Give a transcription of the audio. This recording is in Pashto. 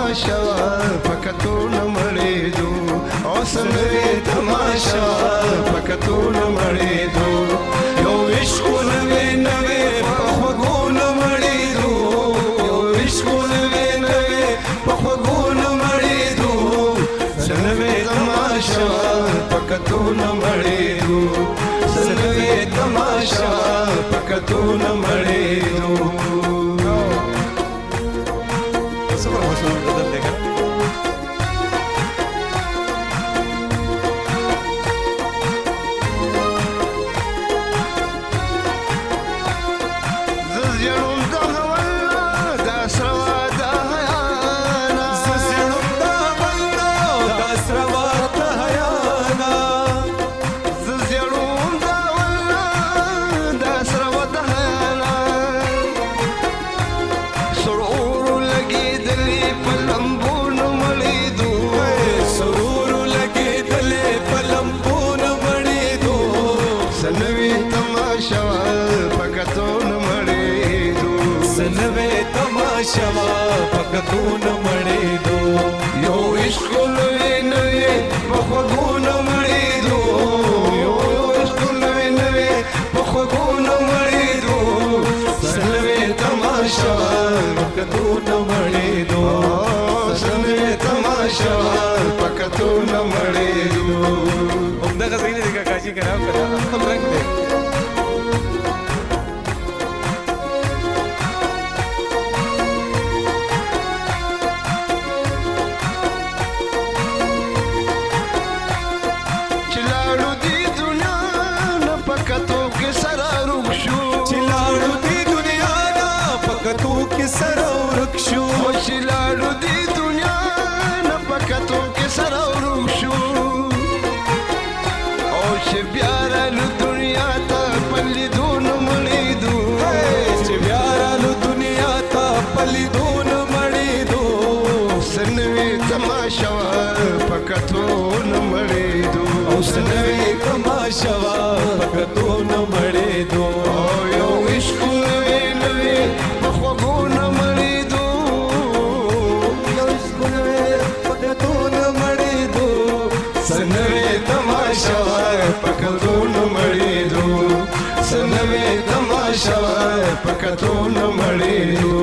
تماشا پکتو نمړې دو اوس نوې تماشا پکتو نمړې دو یو عشق نوې نوې په خوږو نمړې دو یو عشق نوې نوې په خوږو نمړې دو نوې تماشا پکتو نمړې دو نوې تماشا پکتو نمړې دو super emotional brother देखा زجرون دا هوانا دا سروا دا حیانا زجرون دا هوانا دا سروا دا حیانا زجرون دا هوانا دا سروا دا حیانا سرور لگی دلی پلمبون مړېدو سرور لگی دلی پلمبون مړېدو سنوي تماشا پکتو مړېدو سنوي تماشا پکتو مړېدو یو عشق نوې نوې په خوږو مړېدو یو عشق نوې نوې په خوږو مړېدو سنوي تماشا پکتو مړېدو سنوي تماشا پکتو مړېدو همدغه ځای نه دی کاکاجي که راوکړه خپل رنګ دی چې لاړو دې دنیا نه پکتو کې سره روږ شو چې لاړو دې دنیا نه پکتو کې سره ورک شو چې لاړو دې دنیا نه پکتو کې سره روږ شو او چې بیا رالو دنیا ته په لیدو نه مړېدو چې بیا رالو دنیا ته په لیدو نه مړېدو څه نوې تماشا پکتو نه مړېدو او څه نوې تماشا پکتو نه مړېدو یو عشق نوې نوې په خوږو نه مړېدو یو عشق نوې پکتو نه مړېدو څه نوې تماشا پکتو نه مړېدو څه نوې تماشا پکتو نه مړېدو